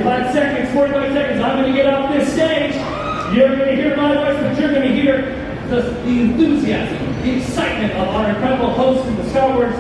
45 seconds, 45 seconds. I'm going to get off this stage. You're going to hear my voice, but you're going to hear the enthusiasm, the excitement of our incredible host from the Star Wars.com.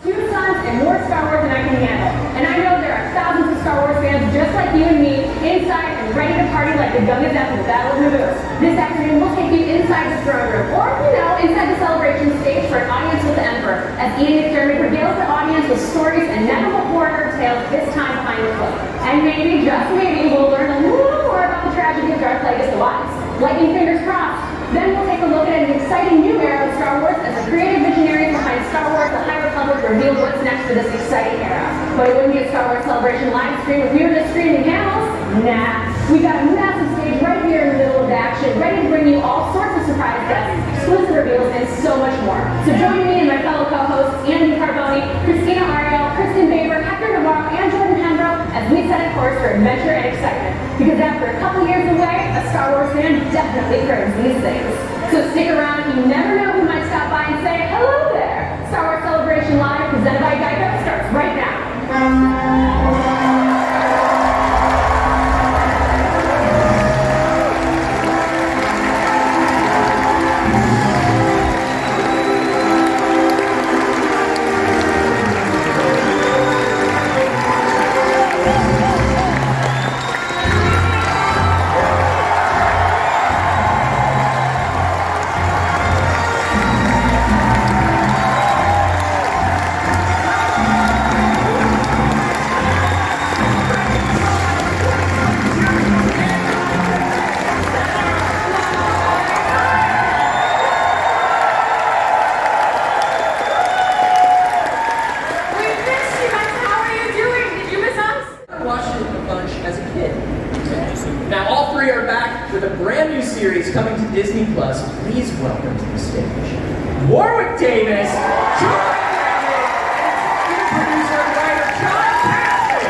2 sons and more Star Wars than I can handle. And I know there are thousands of Star Wars fans just like you and me, inside and ready to party like the youngest after the Battle of Naboo. This afternoon, we'll take you inside the throne room, or, inside the celebration stage for an audience with the Emperor, as Ian McDermott regales the audience with stories and never-before-heard tales, this time behind the cloak. And maybe, just maybe, we'll learn a little more about the tragedy of Darth Plagueis the Wise. Lightning fingers crossed. Then we'll take a look at an exciting new era of Star Wars as the creative visionaries behind Star Wars The High Republic reveal what's next for this exciting era. But it wouldn't be a Star Wars Celebration live stream with weirdness screaming camels. Nah. We got a massive stage right here in the middle of the action, ready to bring you all sorts of surprise guests, exclusive reveals, and so much more. So join me and my fellow co-hosts, Andy Carboni, Christina Ariel, Kristen Baber, Hector Navarro, and Jordan Hendro, as we set a course for adventure and excitement. Because after a couple years away, a Star Wars fan definitely craves these things. So stick around, you never know who might stop by and say, hello there! Star Wars Celebration Live, presented by Geico, starts right now. Series coming to Disney Plus. Please welcome to the stage Warwick Davis, Jordan Hendro, and producer and writer John Patrick.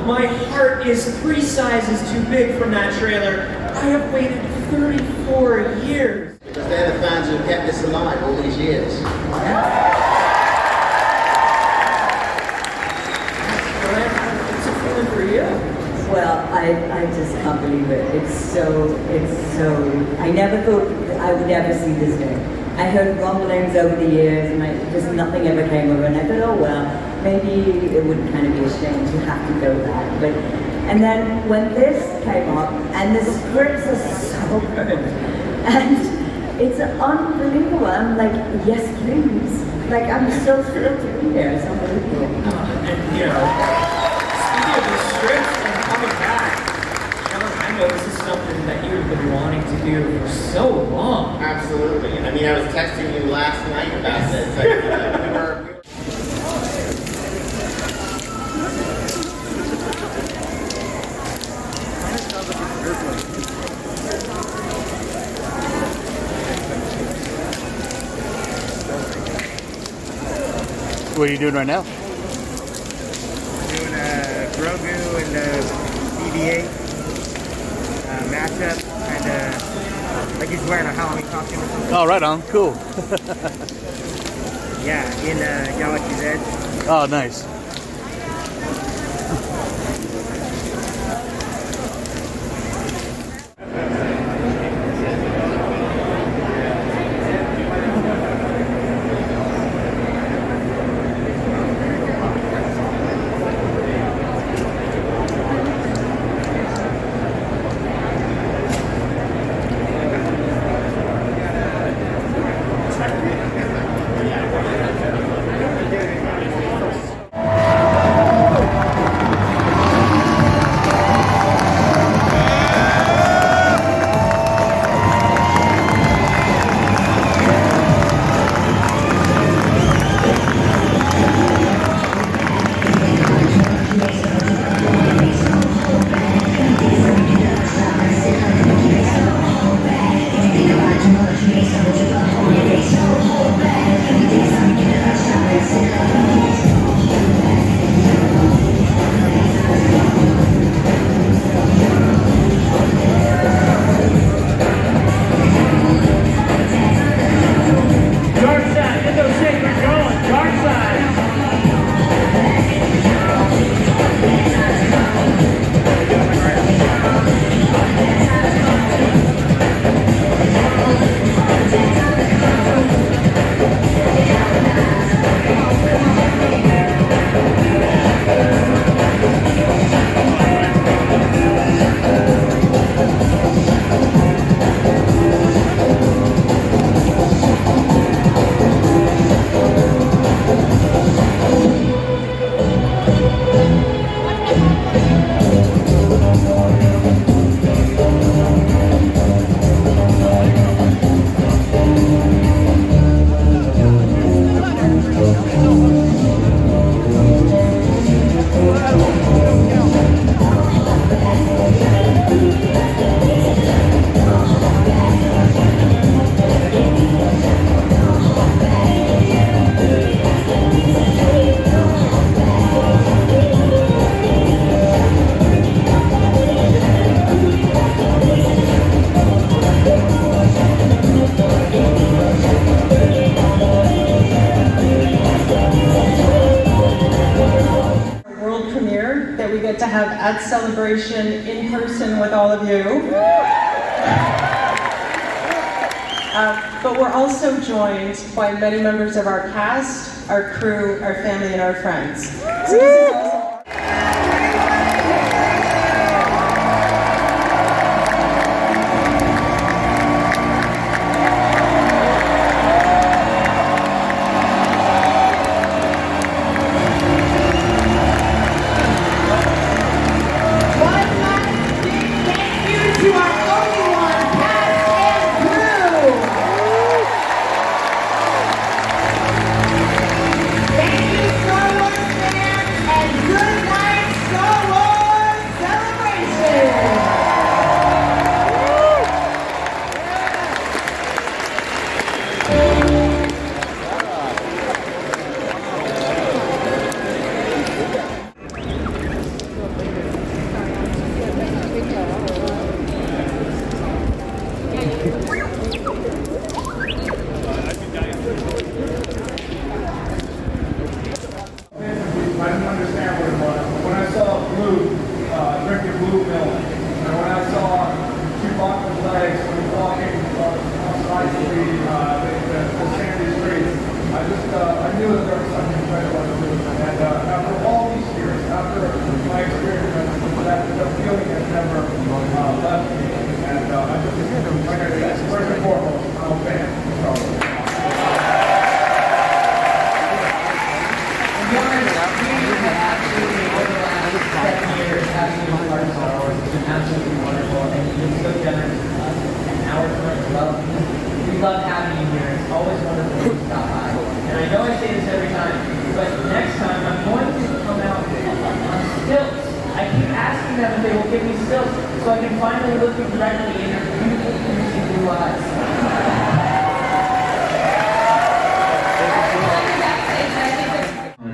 My heart is 3 sizes too big from that trailer. I have waited 34 years. Because they're the fans who kept this alive all these years. What's it feeling for you? Well, I just can't believe it. It's so, I never thought I would ever see this day. I heard rumblings over the years and just nothing ever came of it. And I thought, oh well, maybe it would kind of be a shame to have to go back. And then when this came up, and the scripts are so good, and it's unbelievable. I'm like, yes please. Like, I'm so thrilled to be here. It's unbelievable. And speaking of the scripts and coming back, I know this is something that you've been wanting to do for so long. Absolutely. I mean, I was texting you last night about this. What are you doing right now? Doing a Grogu and the BB-8 matchup, kind of like he's wearing a Halloween costume or something. Oh, right on. Cool. Yeah, in Galaxy's Edge. Oh, nice. to have at Celebration in person with all of you. But we're also joined by many members of our cast, our crew, our family, and our friends. So this is also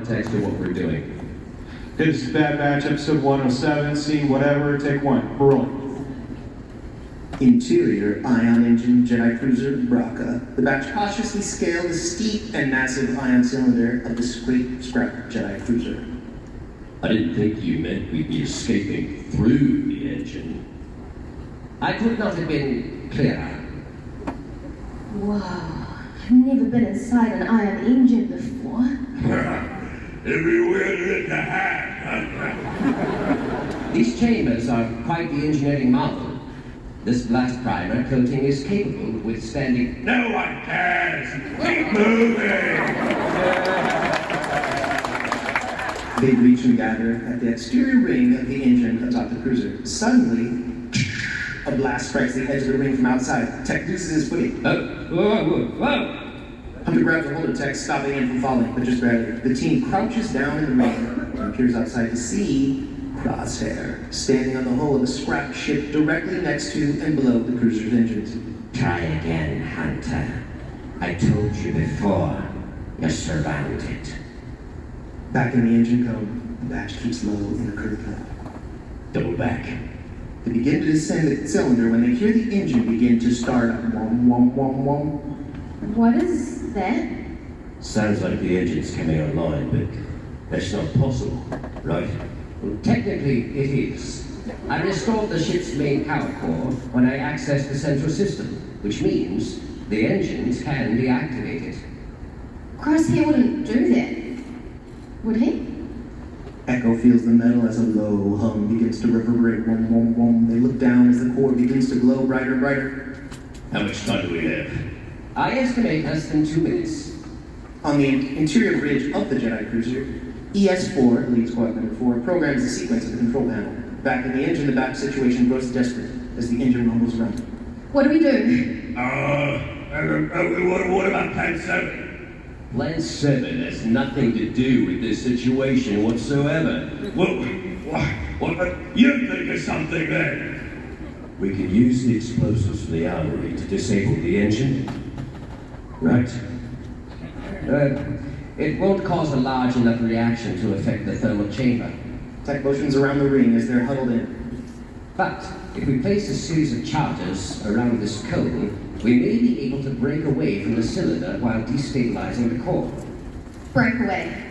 context of what we're doing. This is Bad Batch, episode 107, scene whatever, take one, rolling. Interior ion engine Jedi Cruiser Braca. The batch cautiously scaled the steep and massive ion cylinder of the scrap Jedi Cruiser. I didn't think you meant we'd be escaping through the engine. I could not have been clearer. Wow, I've never been inside an ion engine before. Everywhere in the hat. These chambers are quite the engineering marvel. This blast primer coating is capable of withstanding... No one cares! Keep moving! They reach and gather at the exterior ring of the engine atop the cruiser. Suddenly, a blast strikes the edge of the ring from outside. Tech loses his footing. Whoa! Hunter grabs a hold of Tech, stopping him from falling, but just barely. The team crouches down in the ring and peers outside to see Crosshair standing on the hull of a scrap ship directly next to and below the cruiser's engines. Try again, Hunter. I told you before. You're surrounded. Back in the engine cone, the batch keeps low in the curve left. Double back. They begin to descend the cylinder when they hear the engine begin to start up. Wom, wom, wom, wom. What is that? Sounds like the engine's coming online, but that's not possible, right? Well, technically, it is. I restored the ship's main power core when I accessed the central system, which means the engines can be activated. Crosshair wouldn't do that, would he? Echo feels the metal as a low hum begins to reverberate. Wom, wom, wom. They look down as the core begins to glow brighter and brighter. How much time do we have? I estimate less than 2 minutes. On the interior bridge of the Jedi Cruiser, ES4, lead squad number 4, programs the sequence of the control panel. Back in the engine, the back situation grows desperate as the engine rumbles around. What do we do? What about Plan 7? Plan 7 has nothing to do with this situation whatsoever. Well, what? You think of something then? We can use the explosives from the armory to disable the engine. Right? It won't cause a large enough reaction to affect the thermal chamber. Tech motions around the ring as they're huddled in. But if we place a series of charges around this cone, we may be able to break away from the cylinder while destabilizing the core. Break away.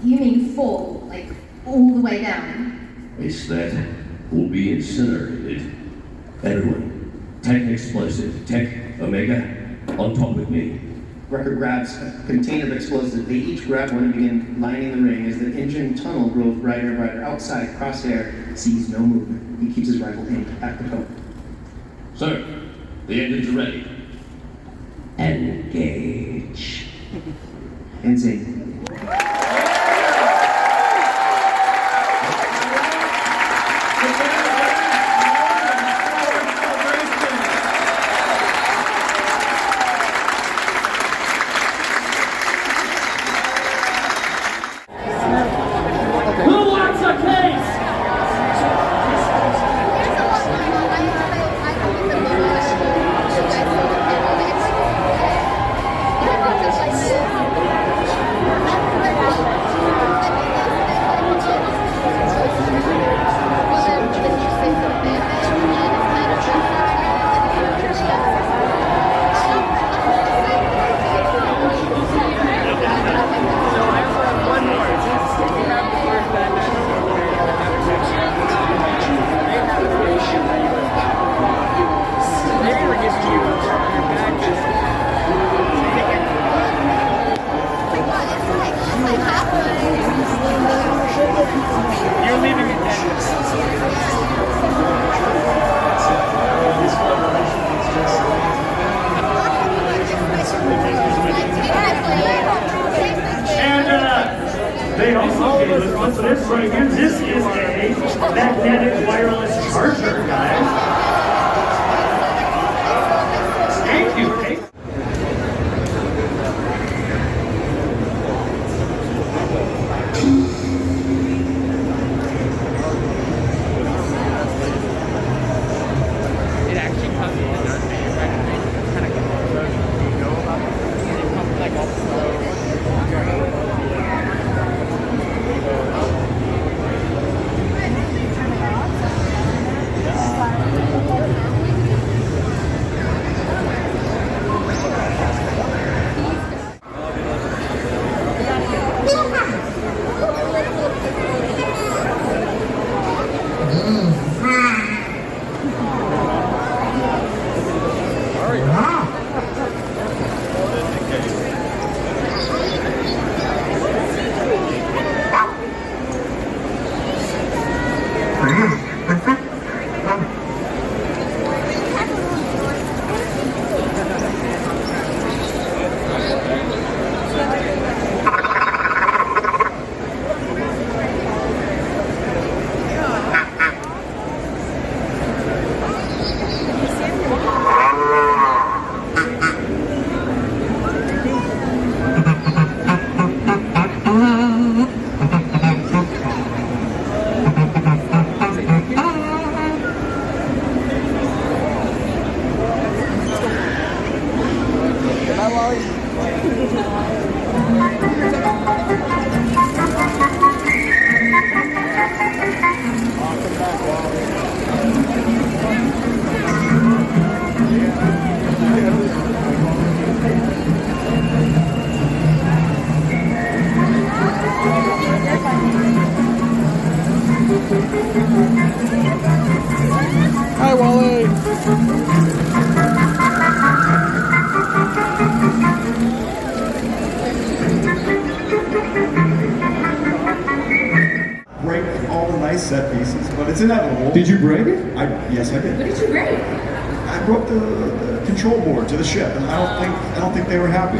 You mean fall, like all the way down? A sled will be incinerated. Everyone, Tech Explosive, Tech Omega, on top with me. Wrecker grabs a container of explosives. They each grab one and begin lining the ring as the engine tunnel grows brighter and brighter. Outside, Crosshair sees no movement. He keeps his rifle aimed at the cone. Sir, the engines are ready. Engage. Insane. Who wants a case? You're leaving it And they also gave us what's this right here. This is a magnetic wireless charger, guys. Thank you. It actually comes in our kind of go about it. It comes like all Hi, Wally. Break all the nice set pieces, but it's inevitable. Did you break it? Yes, I did. What did you break? I broke the control board to the ship, and I don't think they were happy.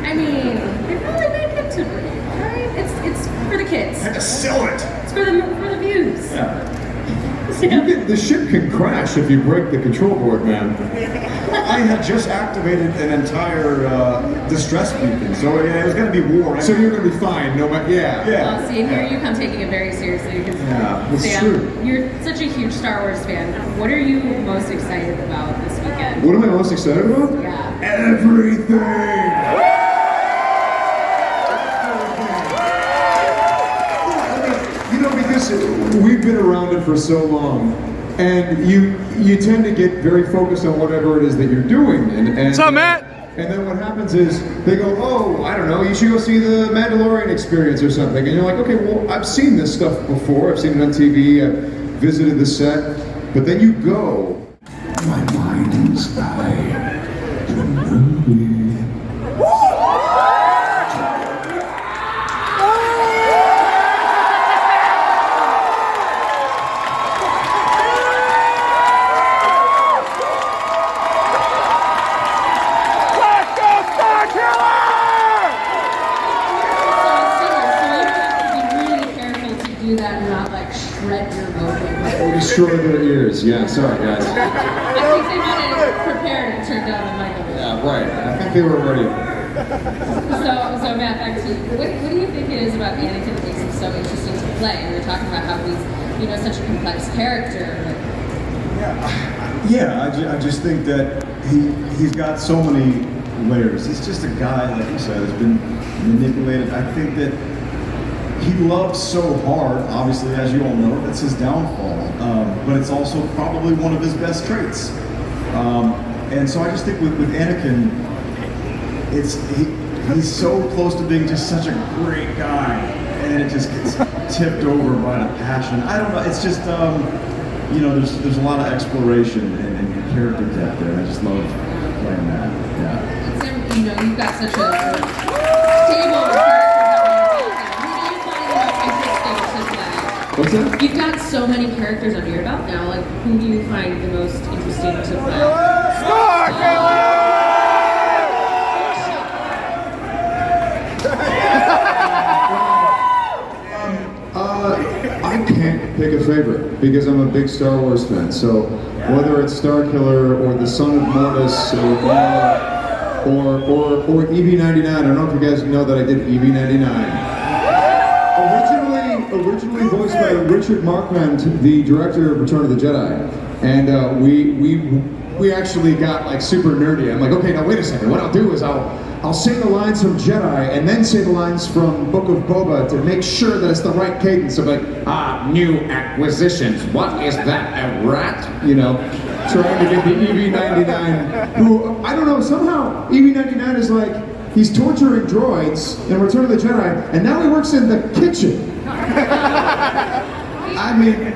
I mean, they probably made it to break, right? It's for the kids. I had to sell it. It's for the views. Yeah. The ship can crash if you break the control board, man. I had just activated an entire distress beacon, so yeah, it was going to be war. So you're going to be fine, no matter. Yeah. Well, see, and here you come taking it very seriously. Because, Yeah, it's Sam, true. you're such a huge Star Wars fan. What are you most excited about this weekend? What am I most excited about? Yeah. Everything. Because we've been around it for so long, and you tend to get very focused on whatever it is that you're doing. And What's up, Matt? And then what happens is they go, oh, I don't know, you should go see the Mandalorian Experience or something. And you're like, okay, well, I've seen this stuff before. I've seen it on TV. I've visited the set. But then you go, my mind's eye, the movie. Do that and not like shred your vocals. We destroyed their ears. Yeah, sorry guys. I think they might have prepared and turned down the mic over there. Yeah, right. I think they were ready. So Matt, back to you. What do you think it is about Anakin that makes him so interesting to play? And we were talking about how he's, such a complex character. Yeah, I just think that he's got so many layers. He's just a guy, like you said, that's been manipulated. I think that he loves so hard, obviously, as you all know, that's his downfall. But it's also probably one of his best traits. And so I just think with Anakin, he's so close to being just such a great guy, and it just gets tipped over by the passion. I don't know. It's just there's a lot of exploration and character depth there. I just love playing that. Yeah. You've got such a stable character. What's that? You've got so many characters under your belt now. Like, who do you find the most interesting to play? Star Killer! I can't pick a favorite because I'm a big Star Wars fan. So whether it's Star Killer or the Son of Mortis or EV-99, I don't know if you guys know that I did EV-99. Originally voiced by Richard Marquand, the director of Return of the Jedi, and we actually got like super nerdy. I'm like, okay, now wait a second. What I'll do is I'll say the lines from Jedi and then say the lines from Book of Boba to make sure that it's the right cadence of like, new acquisitions. What is that? A rat? Trying to get the EV-99. Who I don't know. Somehow EV-99 is like he's torturing droids in Return of the Jedi, and now he works in the kitchen. I mean,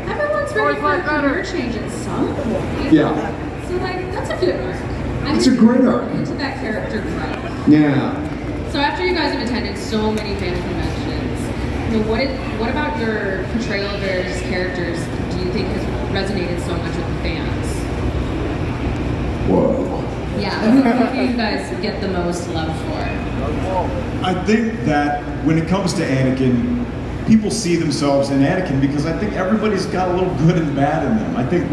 everyone's ready for a career change at some point. Yeah. So that's a good arc. It's a great arc. Into that character growth. Yeah. So after you guys have attended so many fan conventions, what about your portrayal of various characters do you think has resonated so much with the fans? Whoa. Yeah. Who do you guys get the most love for? I think that when it comes to Anakin, people see themselves in Anakin because I think everybody's got a little good and bad in them. I think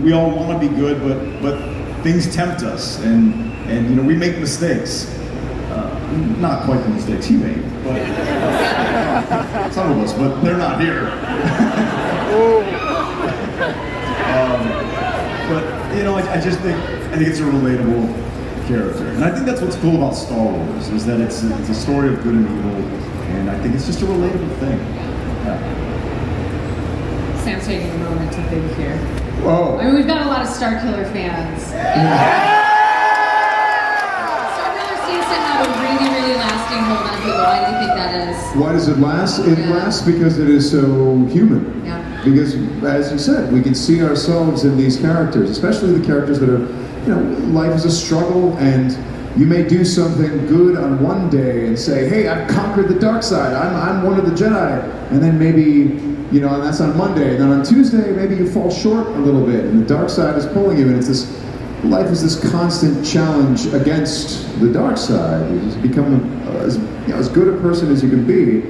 we all want to be good, but things tempt us, and we make mistakes. Not quite the mistakes he made, but some of us, but they're not here. But I just think it's a relatable character, and I think that's what's cool about Star Wars is that it's a story of good and evil, and I think it's just a relatable thing. Yeah. Sam's taking a moment to think here. Whoa. I mean, we've got a lot of Star Killer fans. Star Killer seems to have a really, really lasting hold on people. Why do you think that is? Why does it last? It lasts because it is so human. Yeah. Because, as you said, we can see ourselves in these characters, especially the characters that are, life is a struggle, and you may do something good on one day and say, hey, I've conquered the dark side, I'm one of the Jedi, and then maybe, and that's on Monday, and then on Tuesday, maybe you fall short a little bit, and the dark side is pulling you, and life is this constant challenge against the dark side. You just become as good a person as you can be,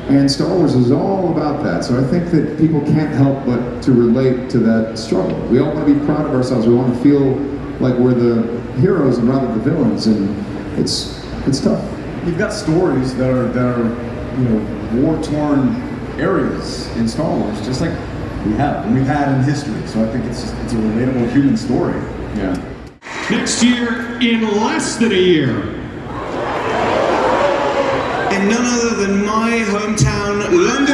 and Star Wars is all about that. So I think that people can't help but to relate to that struggle. We all want to be proud of ourselves. We want to feel like we're the heroes and rather the villains, and it's tough. You've got stories that are war-torn areas in Star Wars, just like we've had in history. So I think it's a relatable human story. Yeah. Next year, in less than a year, in none other than my hometown, London.